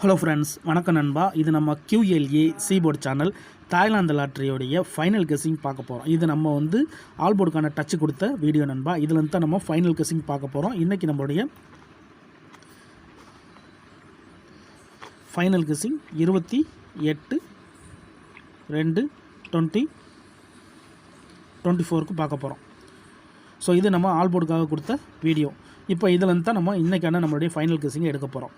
Hello friends, வணக்கம் நண்பா. இது நம்ம QLA சீபோர்டு சேனல் தாய்லாந்து லாட்ரியோடைய ஃபைனல் கெஸ்ஸிங் பார்க்க போகிறோம். இது நம்ம ஆல்போர்டுக்கான டச்சு கொடுத்த வீடியோ நண்பா. இதில் தான் நம்ம ஃபைனல் கெஸ்ஸிங் பார்க்க போகிறோம். இன்றைக்கி நம்மளுடைய ஃபைனல் கெஸ்ஸிங் 28/2/2024 பார்க்க போகிறோம். ஸோ இது நம்ம ஆல்போர்டுக்காக கொடுத்த வீடியோ. இப்போ இதில் தான் நம்ம இன்றைக்கான நம்மளுடைய ஃபைனல் கெஸ்ஸிங்கை எடுக்க போகிறோம்.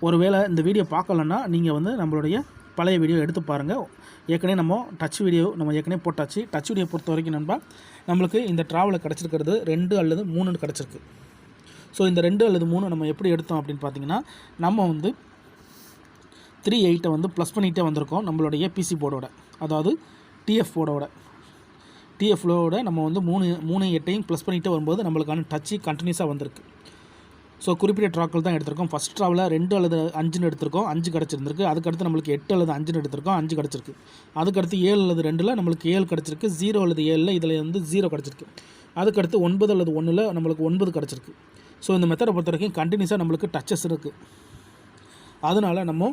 ஒருவேளை இந்த வீடியோ பார்க்கலன்னா நீங்கள் நம்மளுடைய பழைய வீடியோ எடுத்து பாருங்கள். ஏற்கனவே நம்ம டச் வீடியோ ஏற்கனவே போட்டாச்சு. டச் வீடியோ பொறுத்த வரைக்கும் நண்பா, நம்மளுக்கு இந்த ட்ராவலில் கிடச்சிருக்கிறது 2 அல்லது 3 கிடச்சிருக்கு. ஸோ இந்த 2 அல்லது 3 நம்ம எப்படி எடுத்தோம் அப்படின்னு பார்த்தீங்கன்னா, நம்ம 3/8 ப்ளஸ் பண்ணிகிட்டே வந்திருக்கோம் நம்மளுடைய பிசி போர்டோட, அதாவது டிஎஃப் போர்டோட. டிஎஃப்லோட நம்ம 3/8 ப்ளஸ் பண்ணிகிட்டே வரும்போது நம்மளுக்கான டச்சு கண்டினியூஸாக வந்திருக்கு. ஸோ குறிப்பிட்ட ட்ராக்கள் தான் எடுத்திருக்கோம். ஃபஸ்ட் ட்ராவலில் 2 அல்லது 5 எடுத்திருக்கோம், 5 கிடச்சிருந்துருக்கு. அதுக்கடுத்து நம்மளுக்கு 8 அல்லது 5 எடுத்திருக்கோம், 5 கிடச்சிருக்கு. அதுக்கடுத்து 7 அல்லது 2 நம்மளுக்கு 7 கிடச்சிருக்கு. 0 அல்லது 7 இதில் 0 கிடச்சிருக்கு. அதுக்கடுத்து 9 அல்லது 1 நம்மளுக்கு 9 கிடச்சிருக்கு. ஸோ இந்த மெத்தடை பொறுத்த வரைக்கும் கண்டினியூஸாக நம்மளுக்கு டச்சஸ் இருக்குது. அதனால் நம்ம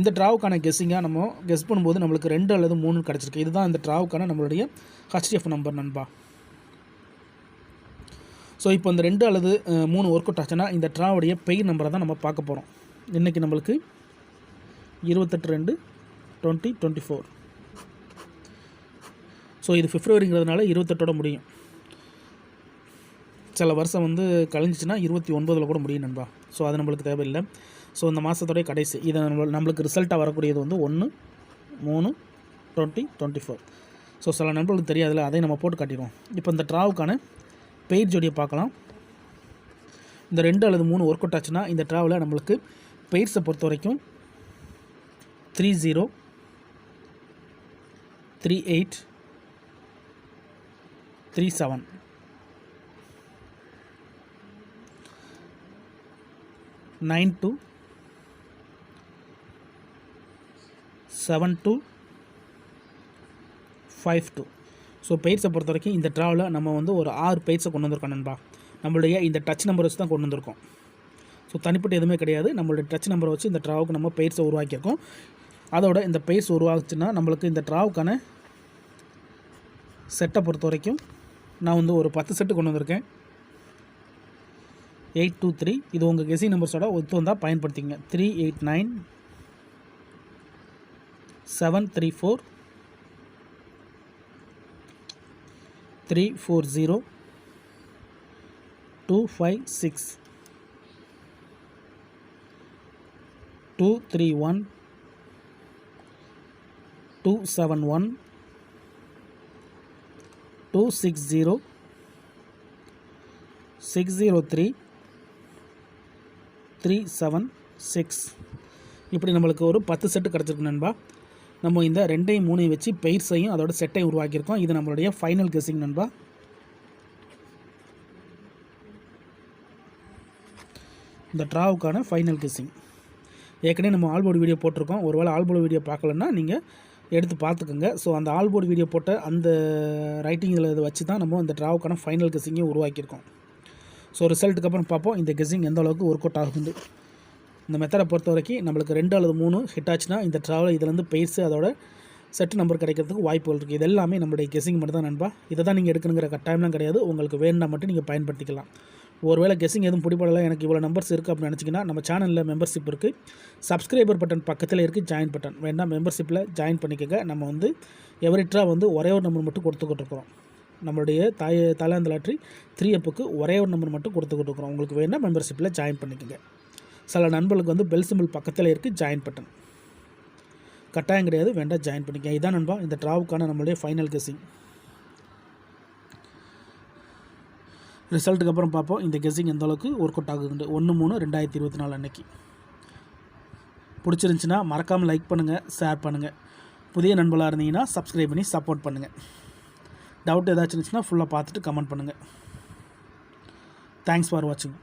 இந்த ட்ராவுக்கான கெஸ்ஸிங்காக நம்ம கெஸ் பண்ணும்போது நம்மளுக்கு 2 அல்லது 3 கிடச்சிருக்கு. இதுதான் இந்த ட்ராவுக்கான நம்மளுடைய HDF நம்பர் நண்பா. ஸோ இப்போ இந்த 2 அல்லது 3 ஒர்க் அவுட் ஆச்சுன்னா இந்த ட்ராவுடைய பெயர் நம்பரை தான் நம்ம பார்க்க போகிறோம். இன்றைக்கி நம்மளுக்கு 28/2/2024. ஸோ இது பிப்ரவரிங்கிறதுனால 28ஓட முடியும். சில வருஷம் கழிஞ்சிச்சின்னா 29 கூட முடியும் நண்பா. ஸோ அது நம்மளுக்கு தேவையில்லை. ஸோ இந்த மாதத்தோடைய கடைசி இதை நம்மளுக்கு ரிசல்ட்டாக வரக்கூடியது 1/3/2024. ஸோ சில நண்பர்களுக்கு தெரியாதுல்ல, அதையும் நம்ம போட்டு காட்டிடுவோம். இப்போ இந்த ட்ராவுக்கான பெயர் ஜோடியை பார்க்கலாம். இந்த 2 அல்லது 3 ஒர்க் அவுட் ஆச்சுன்னா இந்த ட்ராவலில் நம்மளுக்கு பெயர்ஸை பொறுத்த வரைக்கும் 30, 38, 37, 92, 72, 52. ஸோ பெயர்ஸை பொறுத்த வரைக்கும் இந்த ட்ராவலில் நம்ம ஒரு 6 பெயர்ஸை கொண்டு வந்திருக்கோம் நண்பா. நம்மளுடைய இந்த டச் நம்பர் வச்சு தான் கொண்டு வந்திருக்கோம். ஸோ தனிப்பட்ட எதுவுமே கிடையாது. நம்மளுடைய டச் நம்பரை வச்சு இந்த ட்ராவுக்கு நம்ம பெயர்ஸை உருவாக்கியிருக்கோம். அதோட இந்த பெயர்ஸ் உருவாச்சுன்னா நம்மளுக்கு இந்த ட்ராவுக்கான செட்டை பொறுத்த வரைக்கும் நான் ஒரு 10 செட்டு கொண்டு வந்திருக்கேன். 823 இது உங்கள் கெஸிங் நம்பர்ஸோட ஒத்து வந்தால் பயன்படுத்திங்க. 389, 734, 340, 256, 231, 271, 260, 603, 376. இப்படி நம்மளுக்கு ஒரு 10 செட்டு கிடச்சிருக்கு நண்பா. நம்ம இந்த 2ஐயும் 3ஐயும் வச்சு பெயர்ஸையும் அதோட செட்டையும் உருவாக்கியிருக்கோம். இது நம்மளுடைய ஃபைனல் கெஸ்ஸிங் நண்பா. இந்த ட்ராவுக்கான ஃபைனல் கெஸ்ஸிங் ஏற்கனவே நம்ம ஆல்போர்டு வீடியோ போட்டிருக்கோம். ஒருவேளை ஆல்போர்டு வீடியோ பார்க்கலன்னா நீங்கள் எடுத்து பார்த்துக்குங்க. ஸோ அந்த ஆல்போர்டு வீடியோ போட்ட அந்த ரைட்டிங்கில் இதை வச்சு தான் நம்ம இந்த ட்ராவுக்கான ஃபைனல் கெஸ்ஸிங்கையும் உருவாக்கியிருக்கோம். ஸோ ரிசல்ட்டுக்கு அப்புறம் பார்ப்போம் இந்த கெஸ்ஸிங் எந்த அளவுக்கு ஒர்க் அவுட் ஆகுது. இந்த மெத்தடை பொறுத்த வரைக்கும் நம்மளுக்கு 2 அல்லது 3 ஹிட் ஆச்சுன்னா இந்த ட்ராவல் இதுலேருந்து பெயர்ஸு அதோட செட்டு நம்பர் கிடைக்கிறதுக்கு வாய்ப்புகள் இருக்குது. இது எல்லாமே நம்மளுடைய கெஸ்ஸிங் மட்டும் தான் நண்பா. இதை தான் நீங்கள் எடுக்கணுங்கிற கட்டாயம்லாம் கிடையாது. உங்களுக்கு வேணும்னா மட்டும் நீங்கள் பயன்படுத்திக்கலாம். ஒருவேளை கெஸ்ஸிங் எதுவும் பிடிப்படலை, எனக்கு இவ்வளோ நம்பர்ஸ் இருக்குது அப்படின்னு நினச்சிங்கன்னா நம்ம சேனலில் மெம்பர்ஷிப் இருக்குது. சப்ஸ்கிரைபர் பட்டன் பக்கத்தில் இருக்குது, ஜாயின் பட்டன் வேண்டாம், மெம்பர்ஷிப்பில் ஜாயின் பண்ணிக்கோங்க. நம்ம எவரி ட்ரா ஒரே ஒரு நம்பர் மட்டும் கொடுத்துக்கிட்டு இருக்கிறோம். நம்மளுடைய தாய்லாந்து லாட்ரி 3 அப்புக்கு ஒரே ஒரு நம்பர் மட்டும் கொடுத்துக்கிட்டு இருக்கிறோம். உங்களுக்கு வேணால் மெம்பர்ஷிப்பில் ஜாயின் பண்ணிக்கோங்க. சில நண்பர்களுக்கு பெல் சிம்பிள் பக்கத்தில் இருக்குது, ஜாயின் பட்டன் கட்டாயம் கிடையாது, வேண்டாம் ஜாயின் பண்ணிக்க. இதான் நண்பா இந்த ட்ராவுக்கான நம்மளுடைய ஃபைனல் கெஸ்ஸிங். ரிசல்ட்டுக்கு அப்புறம் பார்ப்போம் இந்த கெஸ்ஸிங் எந்த அளவுக்கு ஒர்க் அவுட் ஆகுதுண்டு. 1/3/2024 அன்னைக்கு பிடிச்சிருந்துச்சின்னா மறக்காமல் லைக் பண்ணுங்கள், ஷேர் பண்ணுங்கள். புதிய நண்பர்களாக இருந்தீங்கன்னா சப்ஸ்கிரைப் பண்ணி சப்போர்ட் பண்ணுங்கள். டவுட் ஏதாச்சும் இருந்துச்சுன்னா ஃபுல்லாக பார்த்துட்டு கமெண்ட் பண்ணுங்கள். தேங்க்ஸ் ஃபார் வாட்சிங்.